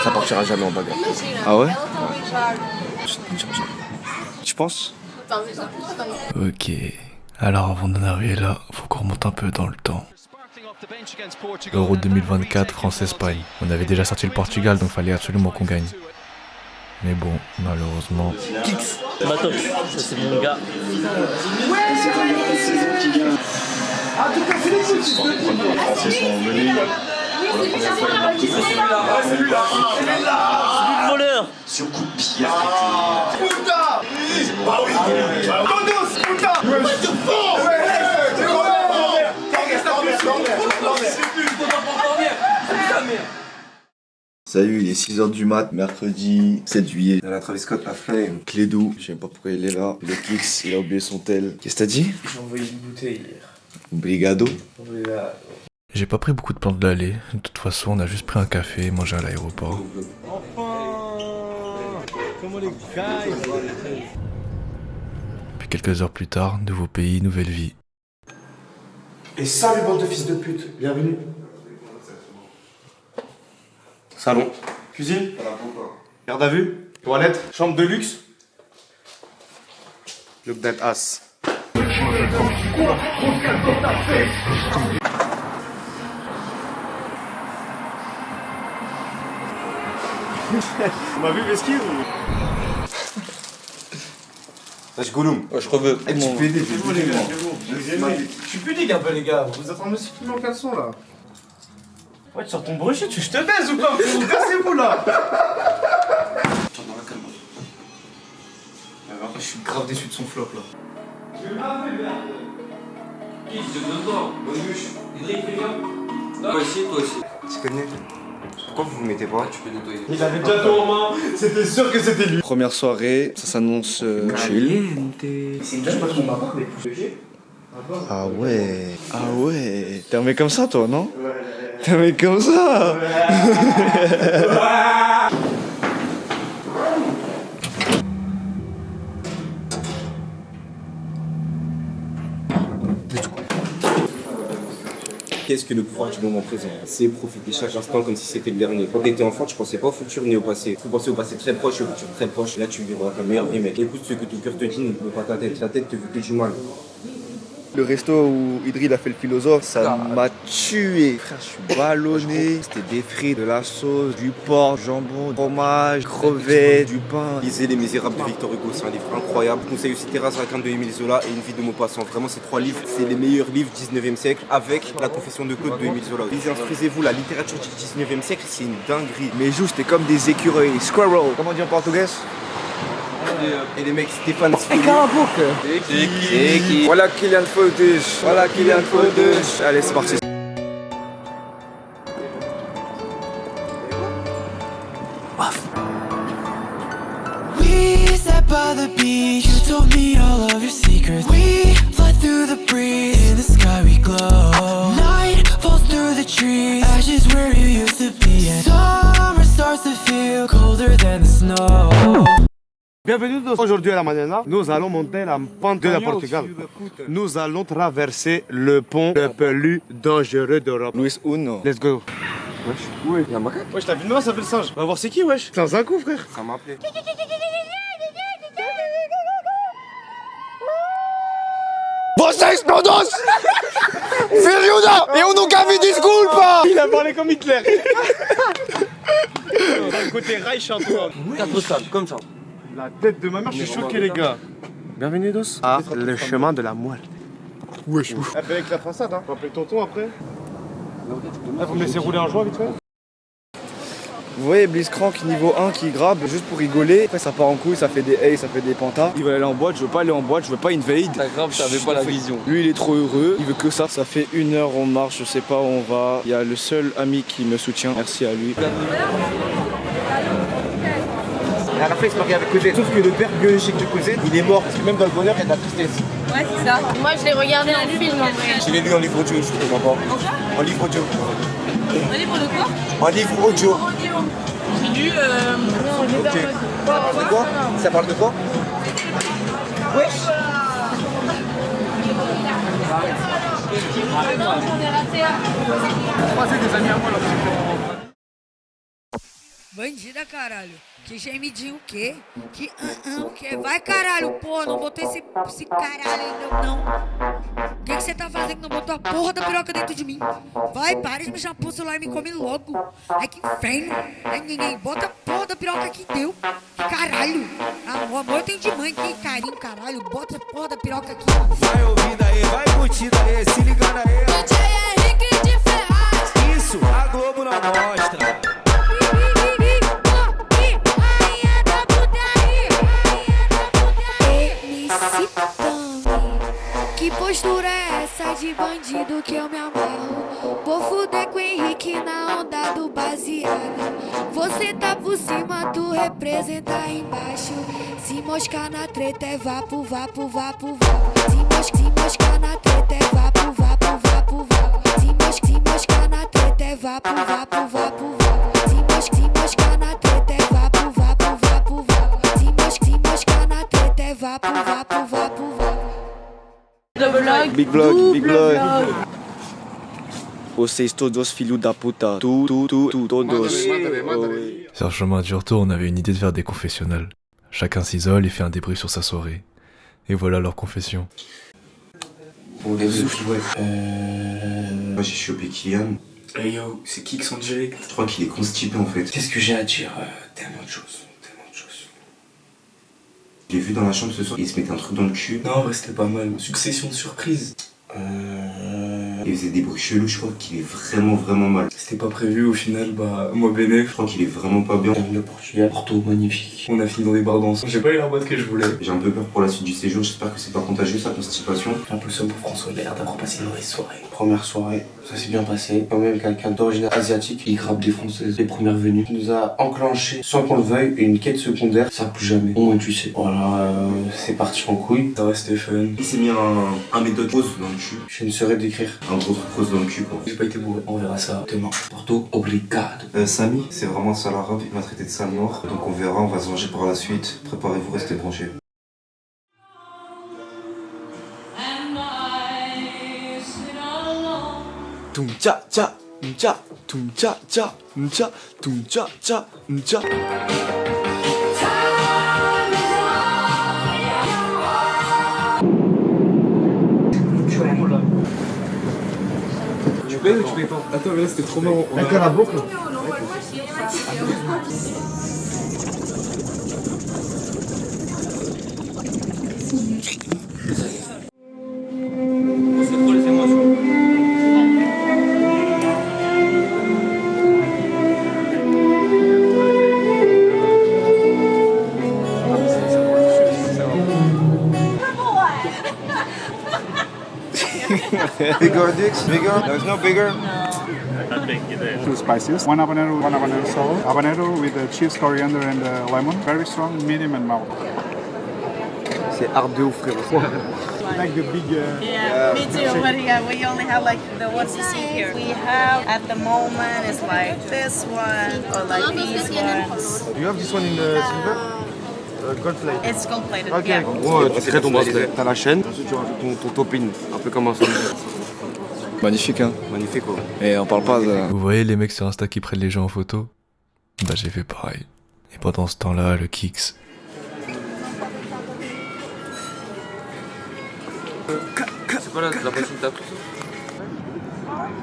ça partira jamais en bagarre. Ah ouais? Tu penses? Ok, alors avant d'en arriver là, faut qu'on remonte un peu dans le temps. Euro 2024, France-Espagne. On avait déjà sorti le Portugal, donc fallait absolument qu'on gagne. Mais bon, malheureusement... Kix, Matox, ça c'est mon gars. Ah, tout à fait, les Français sont venus. Pour la première fois, il marque celui-là. C'est du voleur. Sur coup de pied arrêté. Putain! Todos, putain! Ouais, tu fous! Salut, il est 6h du mat, mercredi 7 juillet. Dans la Travis Scott, la flemme. Clédou, je sais même pas pourquoi il est là. Le Kix, il a oublié son tel. Qu'est-ce que t'as dit? J'ai envoyé une bouteille hier. Brigado. J'ai pas pris beaucoup de plans de l'aller. De toute façon, on a juste pris un café et mangé à l'aéroport. Comment les gars. Puis quelques heures plus tard, nouveau pays, nouvelle vie. Et salut bande de fils de pute, bienvenue. Salon. Cuisine. Garde à vue. Toilette. Chambre de luxe. Look that ass. On m'a vu l'esquive ou... Wesh Gollum. Ouais, je reveux. Tu peux aider, Je suis pudique un peu, les gars. Vous êtes en train de me supprimer en caleçon là. Ouais, tu sors ton brochet, tu je te baise ou quoi? Vous cassez-vous là? Je suis grave déçu de son flop là. Qui je te donne toi? Bonus. Idriss, fais bien. Toi aussi, toi aussi. Tu connais? Pourquoi vous vous mettez pas? Tu peux nettoyer. Il avait déjà tout en main, c'était sûr que c'était lui. Première soirée, ça s'annonce chill. C'est déjà pas trop ma part, mais pousse le pied. Ah ouais. Ah ouais. T'es un mec comme ça toi, non? T'es un mec comme ça. Qu'est-ce que le pouvoir du moment présent? C'est profiter chaque instant comme si c'était le dernier. Quand t'étais enfant, tu pensais pas au futur ni au passé. Tu pensais au passé très proche et au futur très proche. Là, tu vivras ta meilleure vie, mec. Écoute ce que ton cœur te dit, ne pas ta tête. Ta tête te veut que du mal. Le resto où Idriss a fait le philosophe, ça m'a tué. Frère, je suis ballonné. C'était des frites, de la sauce, du porc, jambon, fromage, crevettes, du pain. Lisez Les Misérables de Victor Hugo, c'est un livre incroyable. Je conseille aussi Terrasse Raquin de Émile Zola et Une vie de Maupassant. Vraiment, ces trois livres, c'est les meilleurs livres du 19e siècle avec La Confession de Claude de Émile Zola. Lisez, instruisez-vous, la littérature du 19e siècle, c'est une dinguerie. Mes joues, c'était comme des écureuils. Squirrel. Comment on dit en portugais? Et les mecs, Stéphane Sfoli. C'est qui? Voilà Kylian Foden. Voilà Kylian Foden. Allez, c'est parti. We sat by the beach, you told me all of your secrets. We fly through the breeze, in the sky we glow. Night falls through the trees, ashes where you used to be. And summer starts to feel colder than the snow. Bienvenue aujourd'hui à la Manana. Nous allons monter la pente de la Portugal. Nous allons traverser le pont le plus dangereux d'Europe. Luis Uno. Let's go. Wesh, ouais, y'a un macaque. Wesh, t'as vu de moi, ça fait le singe. On va voir c'est qui, wesh. C'est un coup, frère. Ça m'a appelé. Vocês todos! Feriuda! Et on nous gagne disculpa! Il a parlé comme Hitler. D'un côté Reich, Antoine. Quatre salles, comme ça. La tête de ma mère, je suis choqué, les gars. Bienvenidos à le chemin de la muerte. Wesh. Avec la façade, hein. On va appeler tonton après. Ah, vous me laissez rouler un joint vite fait? Vous voyez Blitzcrank niveau 1 qui grabe juste pour rigoler. Après ça part en couille, ça fait des hays, ça fait des pantas. Il veut aller en boîte, je veux pas aller en boîte, je veux pas invade. T'as grave, t'avais pas la vision. Lui il est trop heureux, il veut que ça. Ça fait 1 heure on marche, je sais pas où on va. Il y a le seul ami qui me soutient, merci à lui. À la fin, il se marie avec Cosette. Sauf que le père biologique de Cosette, il est mort. Parce que même dans le bonheur, il y a de la tristesse. Ouais, c'est ça. Moi, je l'ai regardé en film en vrai. Je l'ai lu en livre audio, je comprends pas. En livre audio. Un livre de quoi? En livre audio. J'ai lu. Ok. Ça parle de quoi? Ça parle de quoi? Wesh. Non, j'en ai raté un. Croisé des amis à moi là. Bandida, caralho. Que gemidinho o quê? Que o quê? Vai, caralho, pô, não botou esse caralho ainda, não. O que você tá fazendo? Não botou a porra da piroca dentro de mim. Vai, para de me chamar pro celular e me come logo. Ai, que inferno. Ai, ninguém, bota a porra da piroca que deu. Que caralho. Amor, eu tenho de mãe, que carinho, caralho. Bota a porra da piroca aqui. Vai ouvindo aí, vai curtindo aí, se ligando aí. DJ Henrique de Ferraz. Isso, a Globo não mostra. Que postura é essa de bandido que eu me amarro? Vou fuder com o Henrique na onda do baseado. Você tá por cima, tu representa embaixo. Se moscar na treta é vapo, vapo, vapo, vapo. Se moscar na treta é vapo, vapo, vapo, vapo. Se moscar na treta é vapo, vapo, vapo, vapo. Se moscar na treta é vapo, vapo, vapo, vapo. Se moscar na treta é vapo, vapo, vapo, vapo. Big vlog, big vlog. Vocês todos filhos da puta. Todos. Sur le chemin du retour, on avait une idée de faire des confessionnals. Chacun s'isole et fait un débrief sur sa soirée. Et voilà leur confession. Moi j'ai chopé Kylian. Hey yo, c'est qui que son direct? Je crois qu'il est constipé en fait. Qu'est-ce que j'ai à dire? Tellement de choses. Je l'ai vu dans la chambre ce soir, il se mettait un truc dans le cul. Non, ouais, c'était pas mal. Succession de surprises. Il faisait des bruits chelous, je crois qu'il est vraiment mal. C'était pas prévu au final, bah moi bénéf. Je crois qu'il est vraiment pas bien. Le Portugal, Porto, magnifique. On a fini dans des bars dansants. J'ai pas eu la boîte que je voulais. J'ai un peu peur pour la suite du séjour, j'espère que c'est pas contagieux sa constipation. Un peu seul pour François, il a l'air d'avoir passé une mauvaise soirée. Première soirée, ça s'est bien passé. Quand même quelqu'un d'origine asiatique, il grappe des Françaises, les premières venues. Il nous a enclenché, sans qu'on le veuille, une quête secondaire. Ça plus jamais, au moins tu sais. Voilà, c'est parti en couille. Ça restait fun. Il s'est mis un méthode rose dans le cul. Je ne saurais décrire. Un gros truc rose dans le cul quoi. J'ai pas été bourré, on verra ça demain. Porto, obrigado. Samy, c'est vraiment ça l'arabe, il m'a traité de sale noir. Donc on verra, on va se venger par la suite. Préparez-vous, restez branchés. Tum cha cha, cha, tum cha cha, cha, tum cha cha, cha. Tu payes ou tu payes pas? Attends, mais là c'était trop marrant. Avec la boucle. Bigger dicks, bigger. There's no bigger. Two spices. One habanero solo. Habanero with the cheese, coriander and lemon. Very strong, medium and mild. C'est hard de ouf, frérot. Like the big. Yeah, me too. But yeah, we only have like the ones you see here. We have at the moment is like this one or like these ones. Do you have this one in silver? Gold plate. It's gold plated. Ok. Yeah. En gros, tu crées ton bracelet. T'as la chaîne, ensuite tu rajoutes ton topping. Un peu comme un sandwich. Magnifique, hein. Magnifique quoi. Et on parle pas de... Vous voyez les mecs sur Insta qui prennent les gens en photo? Bah j'ai fait pareil. Et pendant ce temps-là, le Kix. C'est pas la machine tape.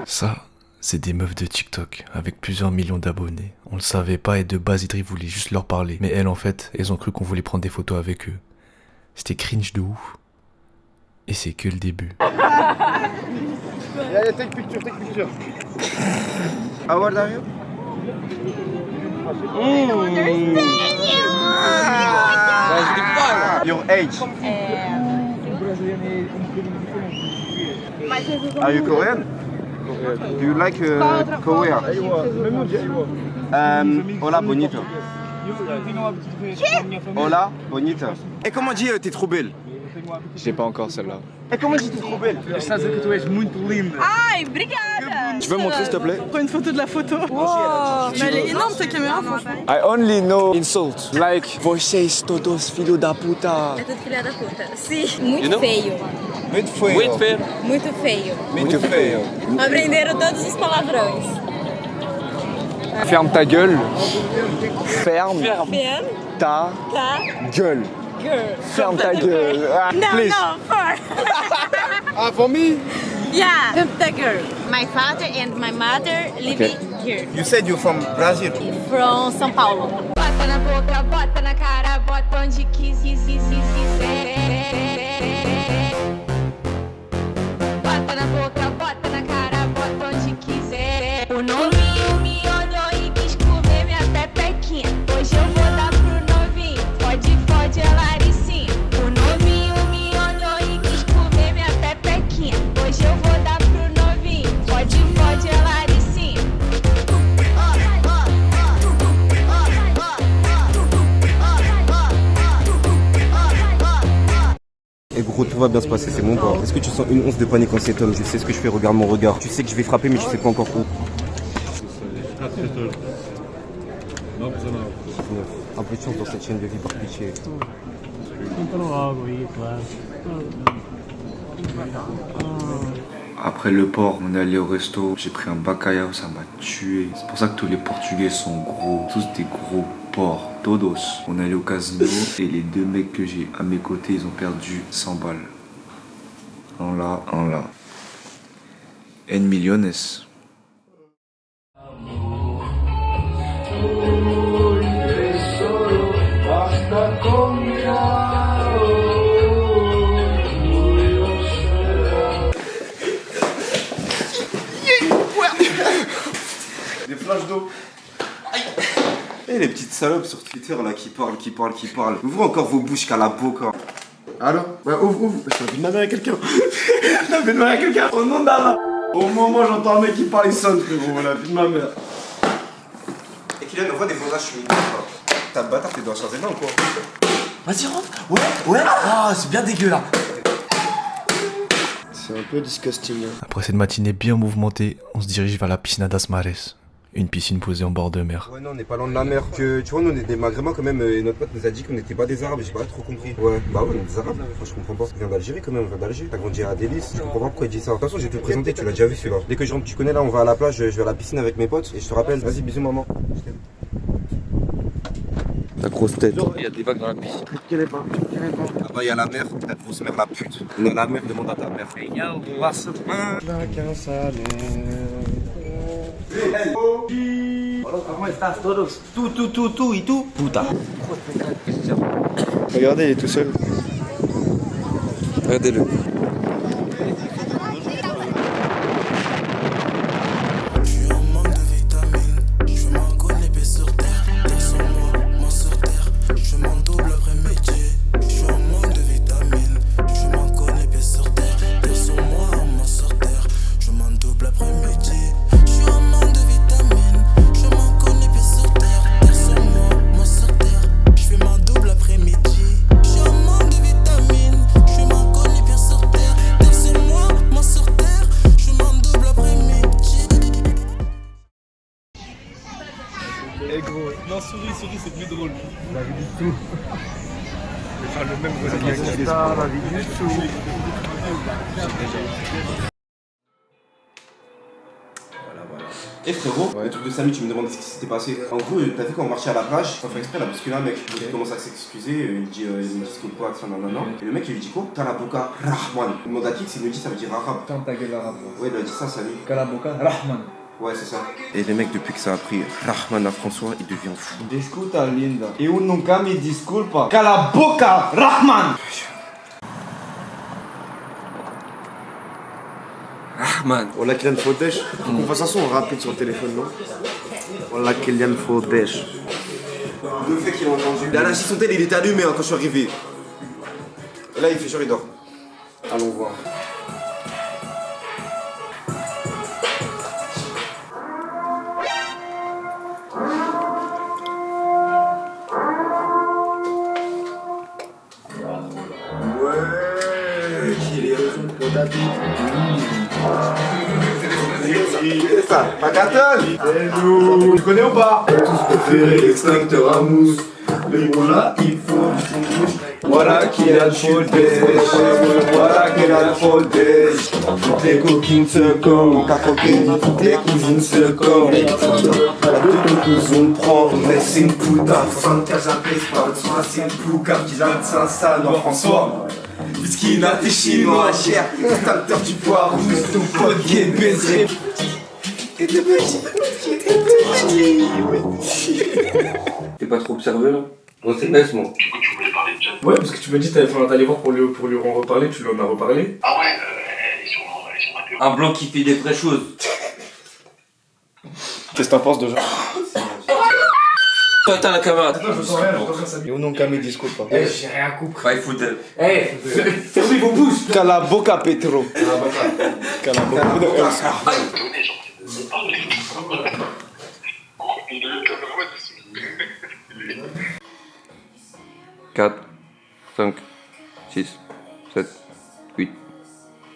Ça, c'est des meufs de TikTok avec plusieurs millions d'abonnés. On le savait pas et de base Idri voulait juste leur parler. Mais elles en fait, elles ont cru qu'on voulait prendre des photos avec eux. C'était cringe de ouf. Et c'est que le début. Yeah, take picture. How old are you? Your age? Are you Korean? Do you like Korea? Hola, bonito. Hola, bonito. Et comment dire t'es trop belle? J'ai pas encore celle-là. Et comment dire t'es trop belle? Está a dizer que tu és muito linda. Ai, obrigada! Tu veux montrer s'il te plaît? Prends une photo de la photo. Wow, mais elle est énorme ta caméra, franchement. I only know insults. Like, vocês todos filho da puta. É tudo filha da puta. Sim. Muito feio. Muito feio. Muito feio. Muito feio. Muito feio. Aprenderam todos os palavrões. Ferme ta gueule. Ferme ta gueule. Ferme ta gueule. Ah, please. Ah, for me? Yeah, the girl. My father and my mother living here. You said you're from Brazil? From São Paulo. Bota na boca, bota na cara, bota onde quiser. Bota na boca, bota na cara, bota onde quiser. O novinho me olhou e quis comer minha pepequinha. Hoje eu vou dar pro novinho, fode a Laricinha. O novinho me olhou e quis comer minha pepequinha. Hoje eu vou dar pro novinho, fode a Laricinha. Et gros, tout va bien se passer, c'est mon gars. Est-ce que tu sens une once de panique en cet homme? Je sais ce que je fais, regarde mon regard. Tu sais que je vais frapper, mais tu sais pas encore où. Un peu de chance dans cette chaîne de vie, par pitié. Après le port, on est allé au resto, j'ai pris un bacalhau, ça m'a tué. C'est pour ça que tous les Portugais sont gros, tous des gros porcs, todos. On est allé au casino et les deux mecs que j'ai à mes côtés, ils ont perdu 100 balles. Un là, un là. En millones. Des flashs d'eau. Et les petites salopes sur Twitter là qui parlent. Ouvrez encore vos bouches qu'à la boca. Allô? Ouais, ouvre. J'ai envie de marrer à quelqu'un. J'ai envie de marrer à quelqu'un. Au nom d'Allah. Au moment où j'entends un mec qui parle, il sonne, frérot. La vie de ma mère. Et Kylian, on voit des bonsages chimiques. T'as bâtard, t'es dans la charge ou quoi? Vas-y, rentre. Ouais. Ah, c'est bien dégueu là. C'est un peu disgusting. Après cette matinée bien mouvementée, on se dirige vers la piscina das Mares. Une piscine posée en bord de mer. Ouais, non, on n'est pas loin de la mer. Tu vois, nous on est des Maghrébins quand même. Et notre pote nous a dit qu'on n'était pas des Arabes. J'ai pas trop compris. Ouais, bah ouais, on est des Arabes. Enfin, je comprends pas. On vient d'Algérie quand même, on vient d'Alger. T'as grandi à Délice. Je comprends pas pourquoi il dit ça. De toute façon, je vais te le présenter, tu l'as déjà vu celui-là. Dès que je rentre, tu connais là, on va à la plage, je vais à la piscine avec mes potes. Et je te rappelle, vas-y, bisous maman. Ta grosse tête. Il y a des vagues dans la piscine. Là-bas, il y a la mer, ta grosse mère, la pute. On a la mer, demande à ta mère. Comment estás todos? Tú y tú. Puta. Regardez, il est tout seul. Regardez-le. Eh gros, non souris c'est plus drôle. La vie du tout. Je vais faire le même Brésilien. La vie du tout. Eh frérot, le truc de Samy, tu me demandais ce qui s'était passé. En gros, t'as vu quand on marchait à la plage, sans faire exprès, il a bousculé un mec. Il commence à s'excuser, il me dit ce qu'il quoi, ça, nanana. Et le mec il lui dit quoi? Kalaboka Rahman. Il demande à qui, il me dit ça veut dire arabe. Ferme ta gueule arabe. Ouais, il a dit ça, Samy. Kalaboka Rahman. Ouais, c'est ça. Et les mecs, depuis que ça a pris Rahman à François, il devient fou. Escuta, linda. Eu nunca me desculpa. Cala a boca, Rahman! Rahman. Wallah Kylian Fodesh. Faut qu'on fasse un son rapide sur le téléphone, non? Wallah Kylian Fodesh. Le fait qu'il a entendu. Il a lâché son tel, il était allumé quand je suis arrivé. Et là, il fait genre, il dort. Allons voir. C'est ça, Pacatone. Tu connais ou pas? Tous préférés, l'extincteur à mousse. Le moula, il faut du bouche. Voilà qu'il a le voltage. Voilà qu'il a le voltage. Toutes les coquines se collent. Ta coquine, toutes les cousines se collent. La deux cousines prend. Mais c'est une puta. 75 appels par le soin. C'est une pouca. Qui l'a de Saint-Sal dans François. Whisky n'a des chinois cher. Extincteur du poids rouge. Ton pote qui est baisé. T'es petit. T'es pas trop observé là? On s'est baisse moi. Du coup, tu voulais parler de John? Ouais, parce que tu me dis que t'allais voir pour lui en reparler, tu lui en as reparlé. Ah ouais, elle est sur ma théorie. Un blanc qui fait des vraies choses. Qu'est-ce que t'en penses de genre? Toi, t'as la caméra. Attends, je sens rien, ça. Et non, Camé disco pas. Eh, j'ai rien compris. Bah, il faut de... Eh, fermez vos bouches. Cala boca Petro. Cala boca. Tenez, genre, parlez. 4, 5, 6, 7, 8,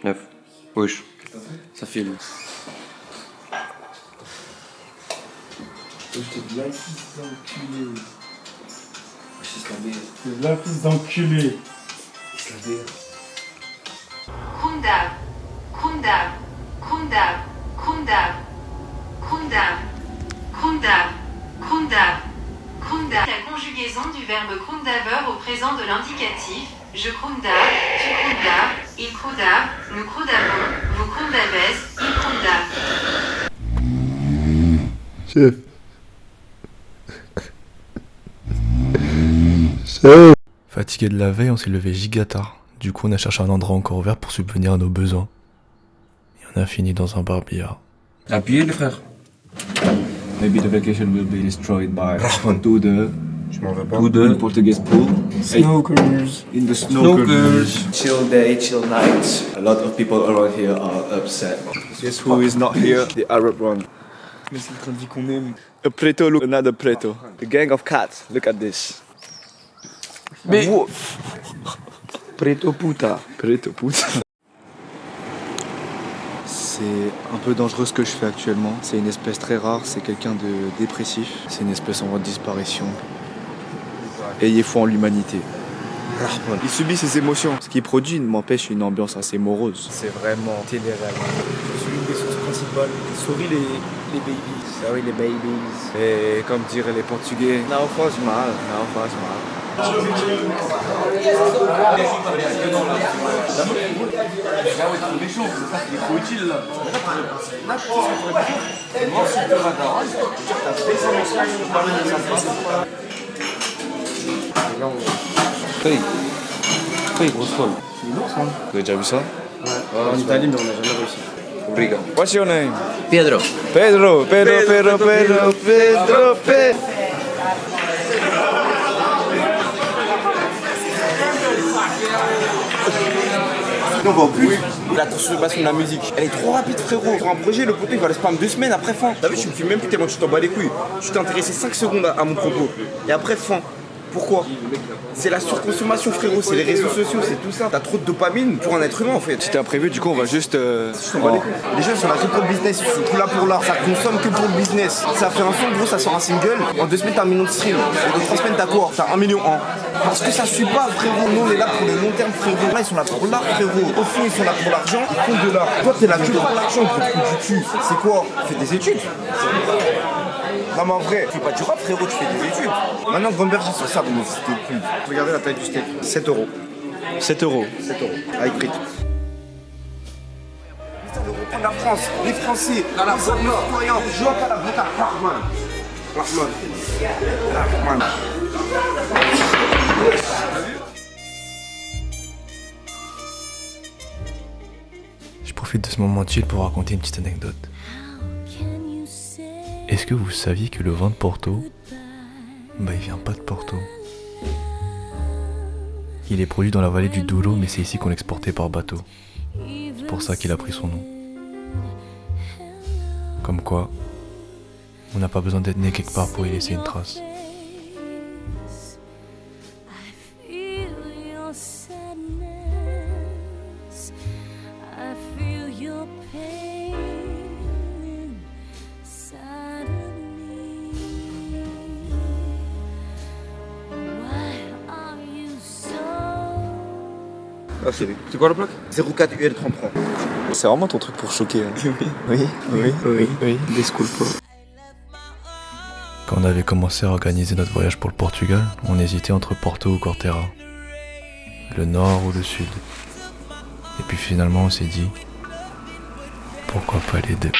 9. Wesh. Ça filme. C'est la fils d'enculé. Kundab, Kundab, Kundab, Kundab, Kundab, Kundab, Kundab, Kundab. La conjugaison du verbe kundaver au présent de l'indicatif. Je kundab, tu kundab, il kundab, nous kundabons, vous kundabez, il kundab. Chef. Chef. Fatigué de la veille, on s'est levé giga tard. Du coup, on a cherché un endroit encore ouvert pour subvenir à nos besoins. Et on a fini dans un bar-billard. Appuyez les frères. Maybe the vacation will be destroyed by to the Portuguese pool. Snookers. In the snookers. Chill day, chill night. A lot of people around here are upset. Guess who is not here? The Arab one. Mais c'est le train de vie qu'on aime. A preto, look another preto. The gang of cats, look at this. Mais... Preto puta. Preto puta. C'est un peu dangereux ce que je fais actuellement. C'est une espèce très rare, c'est quelqu'un de dépressif. C'est une espèce en voie de disparition. Ayez foi en l'humanité. Il subit ses émotions. Ce qu'il produit m'empêche une ambiance assez morose. C'est vraiment télé-réalité. Je suis une des sources principales. Sorry les babies. Sorry les babies. Et comme diraient les Portugais, não faz mal, não faz mal. Hey, grosse folle. Vous avez déjà vu ça? En Italie, mais on n'a jamais réussi. Obrigado. What's your name? Pedro. Pedro. On va au plus. La transformation de la musique, elle est trop rapide, frérot. Pour un projet, le poteau il va le spam 2 semaines après fin. T'as vu, tu me filmes même plus tellement tu t'en bats les couilles. Je t'ai intéressé 5 secondes à mon propos. Et après fin. Pourquoi? C'est la surconsommation, frérot, c'est les réseaux sociaux, c'est tout ça. T'as trop de dopamine pour un être humain en fait. C'était imprévu, du coup on va juste. Les gens sont là que pour le business, ils sont tout là pour l'art, ça consomme que pour le business. Ça fait un son, gros, ça sort un single. En 2 semaines, t'as 1 million de streams. Et dans 3 semaines, t'as quoi? T'as 1 million en. Parce que ça suit pas, frérot. Nous, on est là pour le long terme, frérot. Là, ils sont là pour l'art, frérot. Au fond, ils sont là pour l'argent, ils font de l'art. Toi, t'es là que pour l'argent, pour le du cul. C'est quoi? Fais des études. Non mais en vrai, tu fais pas du rap frérot, tu fais des études. Maintenant Grandberg j'ai sur ça, mais c'était plus. Regardez la taille du steak, 7 €. 7 €. 7 €, avec frites. Putain, le reprendre la France, les Français, les citoyens, je vois pas la boîte à Rahman. Je profite de ce moment chill pour raconter une petite anecdote. Est-ce que vous saviez que le vin de Porto, il vient pas de Porto. Il est produit dans la vallée du Douro, mais c'est ici qu'on l'exportait par bateau. C'est pour ça qu'il a pris son nom. Comme quoi, on n'a pas besoin d'être né quelque part pour y laisser une trace. Ah, c'est lui. C'est quoi la plaque? 04 UL33. C'est vraiment ton truc pour choquer. Hein. Oui. Disculpa. Quand on avait commencé à organiser notre voyage pour le Portugal, on hésitait entre Porto ou Corteira. Le nord ou le sud. Et puis finalement on s'est dit, pourquoi pas les deux?